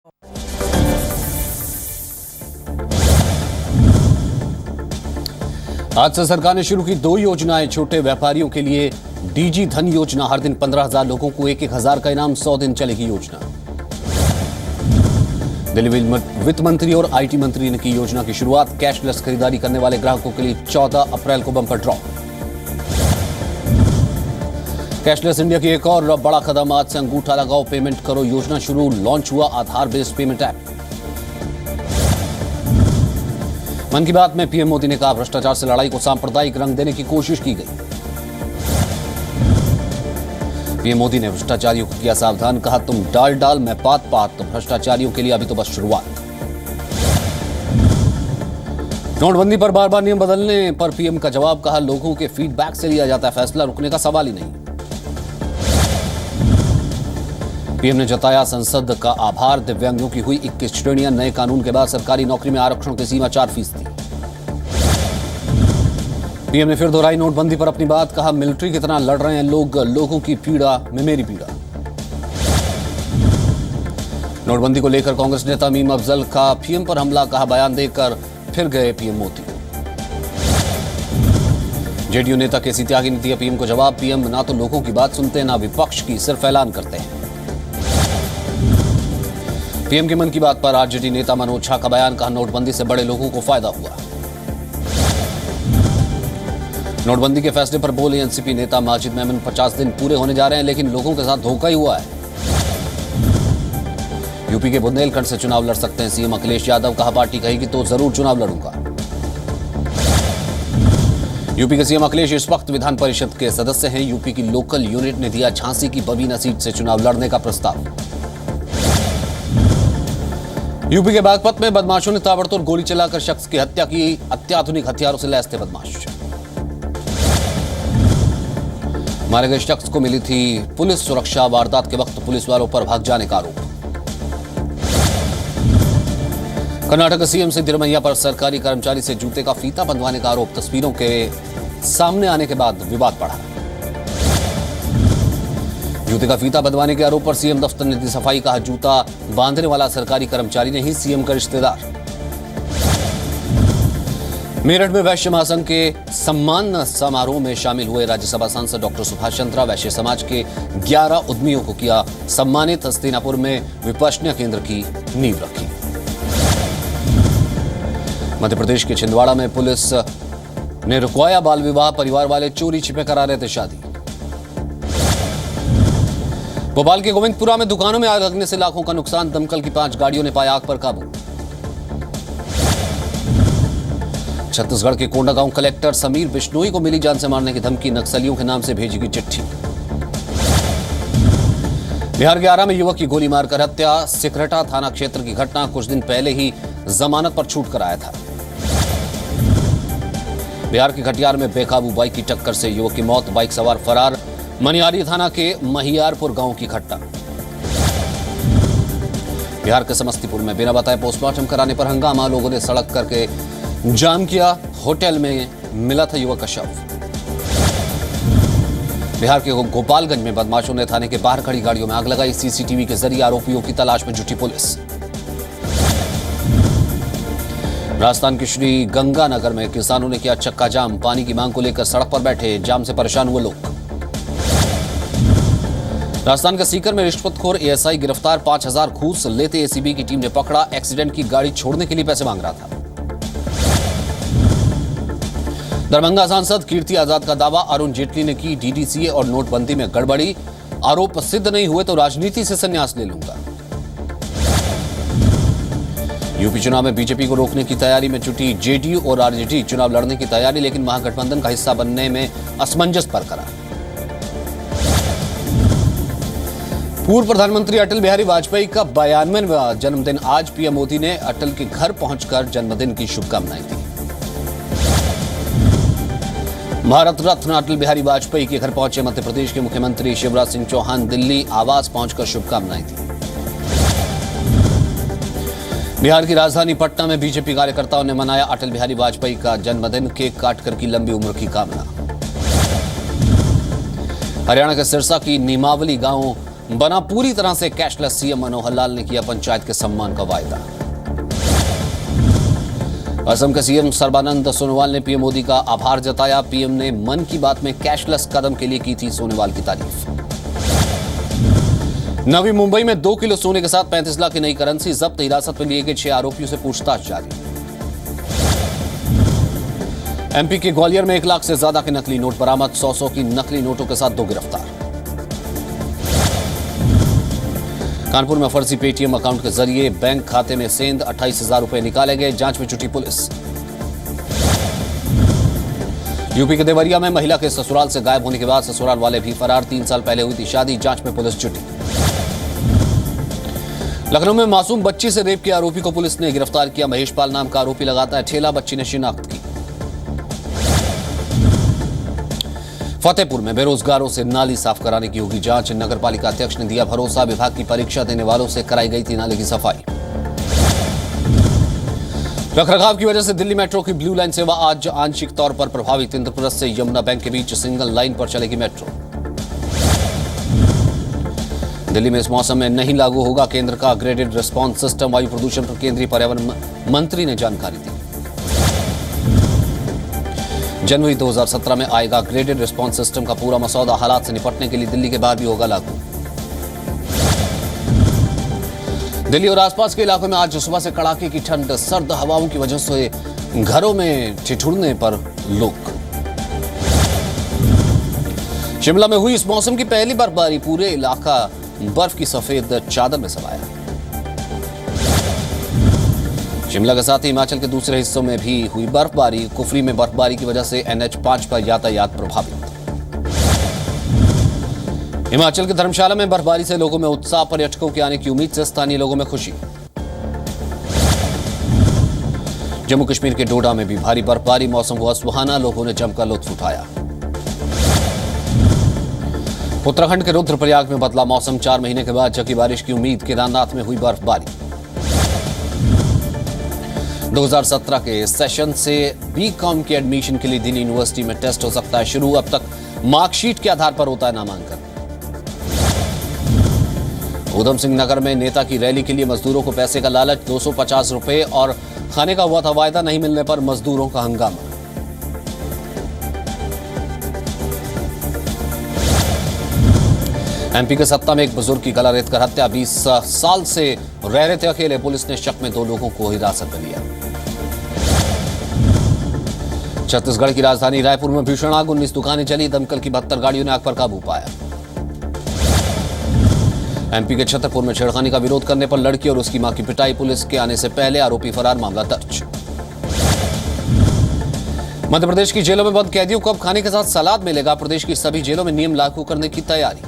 आज से सरकार ने शुरू की 2 योजनाएं। छोटे व्यापारियों के लिए डीजी धन योजना, हर दिन 15,000 लोगों को 1,000 का इनाम, 100 दिन चलेगी योजना। दिल्ली वित्त मंत्री और आईटी मंत्री ने की योजना की शुरुआत। कैशलेस खरीदारी करने वाले ग्राहकों के लिए 14 अप्रैल को बम्पर ड्रॉ। कैशलेस इंडिया की एक और बड़ा कदम, आज से अंगूठा लगाओ पेमेंट करो योजना शुरू। लॉन्च हुआ आधार बेस्ड पेमेंट ऐप। मन की बात में पीएम मोदी ने कहा, भ्रष्टाचार से लड़ाई को सांप्रदायिक रंग देने की कोशिश की गई। पीएम मोदी ने भ्रष्टाचारियों को किया सावधान, कहा तुम डाल डाल मैं पात पात, तो भ्रष्टाचारियों के लिए अभी तो बस शुरुआत। नोटबंदी पर बार बार नियम बदलने पर पीएम का जवाब, कहा लोगों के फीडबैक से लिया जाता है फैसला, रुकने का सवाल ही नहीं। पीएम ने जताया संसद का आभार, दिव्यांगों की हुई 21 श्रेणियां, नए कानून के बाद सरकारी नौकरी में आरक्षण की सीमा 4%। पीएम ने फिर दोहराई नोटबंदी पर अपनी बात, कहा मिलिट्री की तरह लड़ रहे हैं लोग, लोगों की पीड़ा में मेरी पीड़ा। नोटबंदी को लेकर कांग्रेस नेता मीम अफजल का पीएम पर हमला, कहा बयान देकर फिर गए पीएम मोदी। जेडीयू नेता केसी त्यागी ने दिया पीएम को जवाब, पीएम ना तो लोगों की बात सुनते हैं ना विपक्ष की, सिर्फ ऐलान करते हैं। पीएम के मन की बात पर आरजेडी नेता मनोज झा का बयान, कहा नोटबंदी से बड़े लोगों को फायदा हुआ। नोटबंदी के फैसले पर बोले एनसीपी नेता माजिद मेमन, 50 दिन पूरे होने जा रहे हैं लेकिन लोगों के साथ धोखा ही हुआ है। यूपी के बुंदेलखंड से चुनाव लड़ सकते हैं सीएम अखिलेश यादव, कहा पार्टी कहेगी तो जरूर चुनाव लड़ूंगा। यूपी के सीएम अखिलेश इस वक्त विधान परिषद के सदस्य हैं। यूपी की लोकल यूनिट ने दिया झांसी की बबीना सीट से चुनाव लड़ने का प्रस्ताव। यूपी के बागपत में बदमाशों ने ताबड़तोड़ गोली चलाकर शख्स की हत्या की। अत्याधुनिक हथियारों से लैस थे बदमाश। मारे गए शख्स को मिली थी पुलिस सुरक्षा। वारदात के वक्त पुलिस वालों पर भाग जाने का आरोप। कर्नाटक के सीएम सिद्धरमैया पर सरकारी कर्मचारी से जूते का फीता बंधवाने का आरोप। तस्वीरों के सामने आने के बाद विवाद बढ़ा। जूते का फीता बंधवाने के आरोप पर सीएम दफ्तर ने दी सफाई, कहा जूता बांधने वाला सरकारी कर्मचारी नहीं, सीएम का रिश्तेदार। मेरठ में वैश्य महासंघ के सम्मान समारोह में शामिल हुए राज्यसभा सांसद डॉक्टर सुभाष चंद्रा। वैश्य समाज के 11 उद्यमियों को किया सम्मानित। हस्तिनापुर में विपश्यना केंद्र की नींव रखी। मध्य प्रदेश के छिंदवाड़ा में पुलिस ने रुकवाया बाल विवाह। परिवार वाले चोरी छिपे करा रहे थे शादी। भोपाल के गोविंदपुरा में दुकानों में आग लगने से लाखों का नुकसान। दमकल की 5 गाड़ियों ने पाया आग पर काबू। छत्तीसगढ़ के कोंडागांव कलेक्टर समीर बिश्नोई को मिली जान से मारने की धमकी। नक्सलियों के नाम से भेजी गई चिट्ठी। बिहार के आरा में युवक की गोली मारकर हत्या। सिकरटा थाना क्षेत्र की घटना। कुछ दिन पहले ही जमानत पर छूट कर आया था। बिहार के कटिहार में बेकाबू बाइक की टक्कर से युवक की मौत, बाइक सवार फरार। मनिहारी थाना के महियारपुर गांव की घटना। बिहार के समस्तीपुर में बिना बताए पोस्टमार्टम कराने पर हंगामा। लोगों ने सड़क करके जाम किया। होटल में मिला था युवक का शव। बिहार के गोपालगंज में बदमाशों ने थाने के बाहर खड़ी गाड़ियों में आग लगाई। सीसीटीवी के जरिए आरोपियों की तलाश में जुटी पुलिस। राजस्थान के श्री गंगानगर में किसानों ने किया चक्का जाम। पानी की मांग को लेकर सड़क पर बैठे, जाम से परेशान हुए लोग। राजस्थान के सीकर में रिश्वतखोर एएसआई गिरफ्तार। 5,000 घूस लेते एसीबी की टीम ने पकड़ा। एक्सीडेंट की गाड़ी छोड़ने के लिए पैसे मांग रहा था। दरभंगा सांसद कीर्ति आजाद का दावा, अरुण जेटली ने की डीडीसीए और नोटबंदी में गड़बड़ी। आरोप सिद्ध नहीं हुए तो राजनीति से संन्यास ले लूंगा। यूपी चुनाव में बीजेपी को रोकने की तैयारी में जुटी जेडीयू और आरजेडी। चुनाव लड़ने की तैयारी, लेकिन महागठबंधन का हिस्सा बनने में असमंजस बरकरार। पूर्व प्रधानमंत्री अटल बिहारी वाजपेयी का 92वां जन्मदिन आज। पीएम मोदी ने अटल के घर पहुंचकर जन्मदिन की शुभकामनाएं दी। भारत रत्न अटल बिहारी वाजपेयी के घर पहुंचे मध्य प्रदेश के मुख्यमंत्री शिवराज सिंह चौहान। दिल्ली आवास पहुंचकर शुभकामनाएं दी। बिहार की राजधानी पटना में बीजेपी कार्यकर्ताओं ने मनाया अटल बिहारी वाजपेयी का जन्मदिन। केक काटकर की लंबी उम्र की कामना। हरियाणा के सिरसा की नीमावली गांव बना पूरी तरह से कैशलेस, सीएम मनोहर लाल ने किया पंचायत के सम्मान का वायदा। असम के सीएम सर्बानंद सोनोवाल ने पीएम मोदी का आभार जताया। पीएम ने मन की बात में कैशलेस कदम के लिए की थी सोनोवाल की तारीफ। नवी मुंबई में 2 किलो सोने के साथ 35 लाख की नई करेंसी जब्त। हिरासत में लिए गए 6 आरोपियों से पूछताछ जारी। एमपी के ग्वालियर में 1 लाख से ज्यादा के नकली नोट बरामद। 100 की नकली नोटों के साथ 2 गिरफ्तार। कानपुर में फर्जी पेटीएम अकाउंट के जरिए बैंक खाते में सेंध 28,000 रुपए निकाले गए। जांच में जुटी पुलिस। यूपी के देवरिया में महिला के ससुराल से गायब होने के बाद ससुराल वाले भी फरार। 3 साल पहले हुई थी शादी। जांच में पुलिस जुटी। लखनऊ में मासूम बच्ची से रेप के आरोपी को पुलिस ने गिरफ्तार किया। महेशपाल नाम का आरोपी लगाता है ठेला। बच्ची ने शिनाख्त की। फतेहपुर में बेरोजगारों से नाली साफ कराने की होगी जांच। नगर पालिका अध्यक्ष ने दिया भरोसा। विभाग की परीक्षा देने वालों से कराई गई थी नाले की सफाई। रखरखाव की वजह से दिल्ली मेट्रो की ब्लू लाइन सेवा आज आंशिक तौर पर प्रभावित। इंद्रप्रस्थ से यमुना बैंक के बीच सिंगल लाइन पर चलेगी मेट्रो। दिल्ली में इस मौसम में नहीं लागू होगा केंद्र का ग्रेडेड रिस्पांस सिस्टम। वायु प्रदूषण पर केंद्रीय पर्यावरण मंत्री ने जानकारी दी। जनवरी 2017 में आएगा ग्रेडेड रिस्पांस सिस्टम का पूरा मसौदा। हालात से निपटने के लिए दिल्ली के बाहर भी होगा लागू। दिल्ली और आसपास के इलाकों में आज सुबह से कड़ाके की ठंड। सर्द हवाओं की वजह से घरों में ठिठुरने पर लोग। शिमला में हुई इस मौसम की पहली बर्फबारी। पूरे इलाका बर्फ की सफेद चादर में समाया। शिमला के साथ ही हिमाचल के दूसरे हिस्सों में भी हुई बर्फबारी। कुफरी में बर्फबारी की वजह से NH5 पर यातायात प्रभावित। हिमाचल के धर्मशाला में बर्फबारी से लोगों में उत्साह। पर्यटकों के आने की उम्मीद से स्थानीय लोगों में खुशी। जम्मू कश्मीर के डोडा में भी भारी बर्फबारी। मौसम हुआ सुहाना। लोगों ने जमकर लुत्फ उठाया। उत्तराखंड के रुद्रप्रयाग में बदला मौसम। 4 महीने के बाद जगी बारिश की उम्मीद। केदारनाथ में हुई बर्फबारी। 2017 के सेशन से बीकॉम के एडमिशन के लिए दिल्ली यूनिवर्सिटी में टेस्ट हो सकता है शुरू। अब तक मार्कशीट के आधार पर होता है नामांकन। उधम सिंह नगर में नेता की रैली के लिए मजदूरों को पैसे का लालच। 250 रुपए और खाने का हुआ था वायदा। नहीं मिलने पर मजदूरों का हंगामा। एमपी के सत्ता में एक बुजुर्ग की गला रेत कर हत्या। 20 साल से रह रहे थे अकेले। पुलिस ने शक में 2 लोगों को हिरासत में लिया। छत्तीसगढ़ की राजधानी रायपुर में भीषण आग। 19 दुकानें जली। दमकल की 72 गाड़ियों ने आग पर काबू पाया। एमपी के छतरपुर में छेड़खानी का विरोध करने पर लड़की और उसकी मां की पिटाई। पुलिस के आने से पहले आरोपी फरार। मामला दर्ज। मध्य प्रदेश की जेलों में बंद कैदियों को अब खाने के साथ सलाद मिलेगा। प्रदेश की सभी जेलों में नियम लागू करने की तैयारी।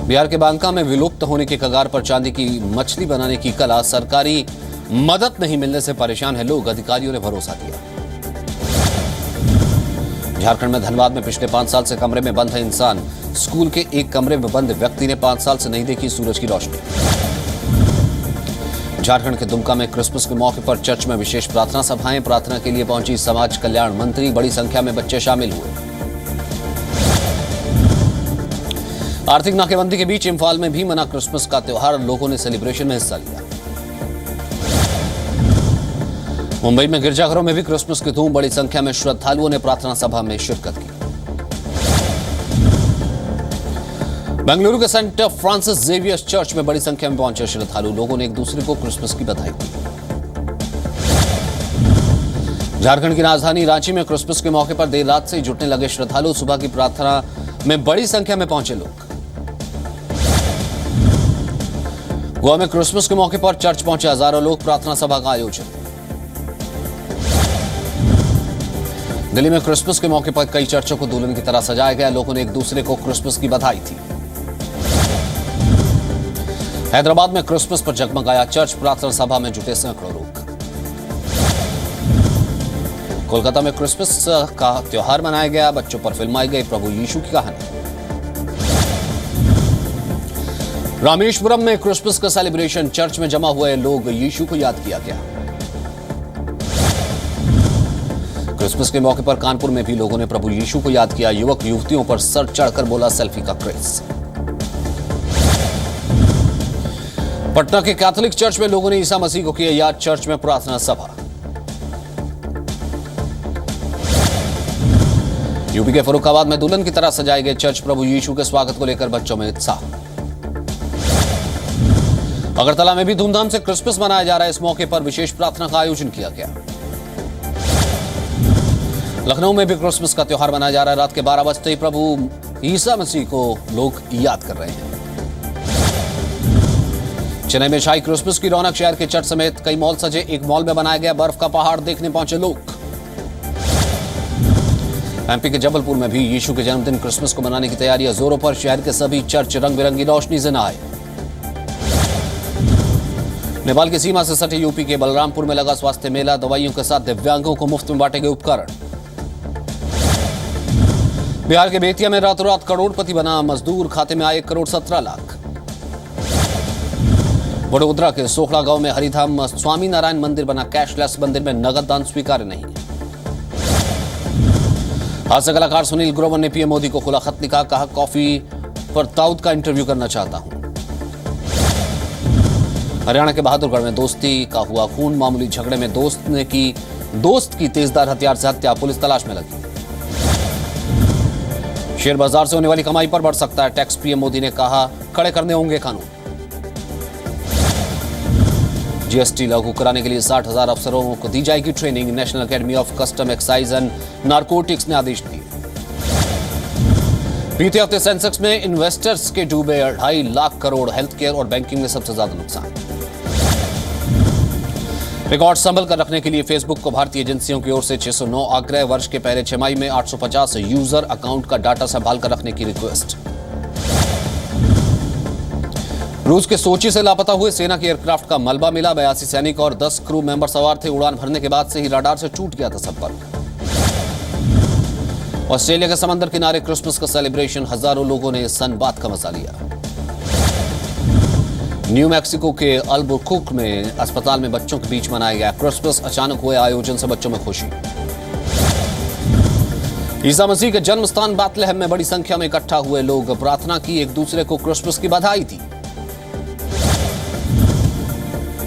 बिहार के बांका में विलुप्त होने के कगार पर चांदी की मछली बनाने की कला। सरकारी मदद नहीं मिलने से परेशान है लोग। अधिकारियों ने भरोसा दिया। झारखंड में धनबाद में पिछले 5 साल से कमरे में बंद है इंसान। स्कूल के एक कमरे में बंद व्यक्ति ने 5 साल से नहीं देखी सूरज की रोशनी। झारखंड के दुमका में क्रिसमस के मौके पर चर्च में विशेष प्रार्थना सभाएं। प्रार्थना के लिए पहुंची समाज कल्याण मंत्री। बड़ी संख्या में बच्चे शामिल हुए। आर्थिक नाकेबंदी के बीच इम्फाल में भी मना क्रिसमस का त्योहार। लोगों ने सेलिब्रेशन में हिस्सा लिया। मुंबई में गिरजाघरों में भी क्रिसमस की धूम। बड़ी संख्या में श्रद्धालुओं ने प्रार्थना सभा में शिरकत की। बेंगलुरु के सेंट फ्रांसिस जेवियर्स चर्च में बड़ी संख्या में पहुंचे श्रद्धालु। लोगों ने एक दूसरे को क्रिसमस की बधाई दी। झारखंड की राजधानी रांची में क्रिसमस के मौके पर देर रात से जुटने लगे श्रद्धालु। सुबह की प्रार्थना में बड़ी संख्या में पहुंचे लोग। गोवा में क्रिसमस के मौके पर चर्च पहुंचे हजारों लोग। प्रार्थना सभा का आयोजन। दिल्ली में क्रिसमस के मौके पर कई चर्चों को दुल्हन की तरह सजाया गया। लोगों ने एक दूसरे को क्रिसमस की बधाई दी। हैदराबाद में क्रिसमस पर जगमगाया चर्च। प्रार्थना सभा में जुटे सैकड़ों लोग। कोलकाता में क्रिसमस का त्योहार मनाया गया। बच्चों पर फिल्माई गई प्रभु यीशु की कहानी। रामेश्वरम में क्रिसमस का सेलिब्रेशन। चर्च में जमा हुए लोग यीशु को याद किया गया। क्रिसमस के मौके पर कानपुर में भी लोगों ने प्रभु यीशु को याद किया। युवक युवतियों पर सर चढ़कर बोला सेल्फी का क्रेज। पटना के कैथोलिक चर्च में लोगों ने ईसा मसीह को किया याद, चर्च में प्रार्थना सभा। यूपी के फर्रुखाबाद में दुल्हन की तरह सजाए गए चर्च, प्रभु यीशु के स्वागत को लेकर बच्चों में उत्साह। अगरतला में भी धूमधाम से क्रिसमस मनाया जा रहा है। इस मौके पर विशेष प्रार्थना का आयोजन किया गया। लखनऊ में भी क्रिसमस का त्योहार मनाया जा रहा है। रात के 12 बजते ही प्रभु ईसा मसीह को लोग याद कर रहे हैं। चेन्नई में छाई क्रिसमस की रौनक, शहर के चर्च समेत कई मॉल सजे। एक मॉल में बनाया गया बर्फ का पहाड़, देखने पहुंचे लोग। एमपी के जबलपुर में भी यीशु के जन्मदिन क्रिसमस को मनाने की तैयारियां जोरों पर। शहर के सभी चर्च रंग बिरंगी रोशनी से नहाए। नेपाल की सीमा से सटे यूपी के बलरामपुर में लगा स्वास्थ्य मेला, दवाइयों के साथ दिव्यांगों को मुफ्त में बांटे गए उपकरण। बिहार के बेतिया में रातों रात करोड़पति बना मजदूर, खाते में आए 1,17,00,000। वडोदरा के सोखड़ा गांव में हरिधाम स्वामी नारायण मंदिर बना कैशलेस, मंदिर में नगद दान स्वीकार्य नहीं। हास्य कलाकार सुनील ग्रोवर ने पीएम मोदी को खुला खत लिखा, कहा कॉफी पर दाऊद का इंटरव्यू करना चाहता हूं। हरियाणा के बहादुरगढ़ में दोस्ती का हुआ खून, मामूली झगड़े में दोस्त की तेजधार हथियार से हत्या, पुलिस तलाश में लगी। शेयर बाजार से होने वाली कमाई पर बढ़ सकता है टैक्स, पीएम मोदी ने कहा कड़े करने होंगे कानून। जीएसटी लागू कराने के लिए 60,000 अफसरों को दी जाएगी training, national academy of custom excise and narcotics ने आदेश दिए। बीते हफ्ते सेंसेक्स में इन्वेस्टर्स के डूबे 2.5 लाख करोड़, हेल्थ केयर और बैंकिंग में सबसे ज्यादा नुकसान। रिकॉर्ड संभल कर रखने के लिए फेसबुक को भारतीय एजेंसियों की ओर से 609 आग्रह, वर्ष के पहले 6 माह में 850 यूजर अकाउंट का डाटा संभाल कर रखने की रिक्वेस्ट। रूस के सोची से लापता हुए सेना के एयरक्राफ्ट का मलबा मिला, 82 सैनिक और 10 क्रू मेंबर सवार थे। उड़ान भरने के बाद से ही रडार से टूट गया था संपर्क। ऑस्ट्रेलिया के समंदर किनारे क्रिसमस का सेलिब्रेशन, हजारों लोगों ने सनबाथ का मजा लिया। न्यू मैक्सिको के अल्बुकुर्क में अस्पताल में बच्चों के बीच मनाया गया क्रिसमस, अचानक हुए आयोजन से बच्चों में खुशी। ईसा मसीह के जन्म स्थान बैतलहम में बड़ी संख्या में इकट्ठा हुए लोग, प्रार्थना की, एक दूसरे को क्रिसमस की बधाई दी।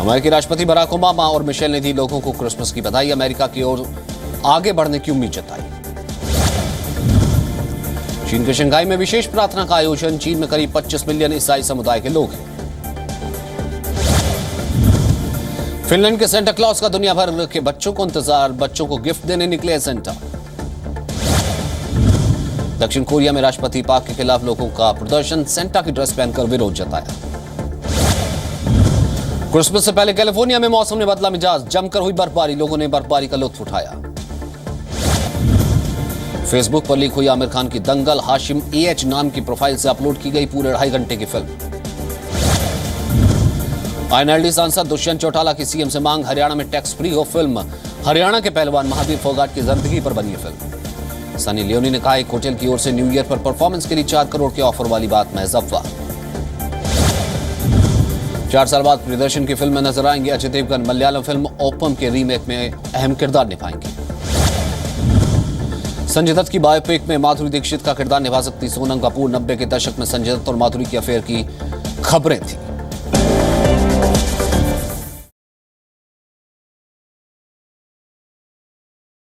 अमेरिकी राष्ट्रपति बराक ओबामा और मिशेल ने दी लोगों को क्रिसमस की बधाई, अमेरिका की ओर आगे बढ़ने की उम्मीद जताई। चीन के शंघाई में विशेष प्रार्थना का आयोजन, चीन में करीब 25 मिलियन ईसाई समुदाय के लोग हैं। फिनलैंड के सेंटा क्लॉज का दुनिया भर के बच्चों को इंतजार, बच्चों को गिफ्ट देने निकले सेंटा। दक्षिण कोरिया में राष्ट्रपति पाक के खिलाफ लोगों का प्रदर्शन, सेंटा की ड्रेस पहनकर विरोध जताया। क्रिसमस से पहले कैलिफोर्निया में मौसम ने बदला मिजाज, जमकर हुई बर्फबारी, लोगों ने बर्फबारी का लुत्फ उठाया। फेसबुक पर लीक हुई आमिर खान की दंगल, हाशिम AH नाम की प्रोफाइल से अपलोड की गई पूरे 2.5 घंटे की फिल्म। INLD सांसद दुष्यंत चौटाला की सीएम से मांग, हरियाणा में टैक्स फ्री हो फिल्म। हरियाणा के पहलवान महावीर फोगाट की जिंदगी पर बनी फिल्म। सनी लियोनी ने कहा एक होटल की ओर से न्यू ईयर पर परफॉर्मेंस के लिए 4 करोड़ के ऑफर वाली बात महज अफवाह। 4 साल बाद प्रियदर्शन की फिल्म में नजर आएंगे अजय देवगन, मलयालम फिल्म ओपम के रीमेक में अहम किरदार निभाएंगे। संजय दत्त की बायोपिक में माधुरी दीक्षित का किरदार निभा सकती सोनम कपूर, 90 के दशक में संजय दत्त और माधुरी की अफेयर की खबरें थी।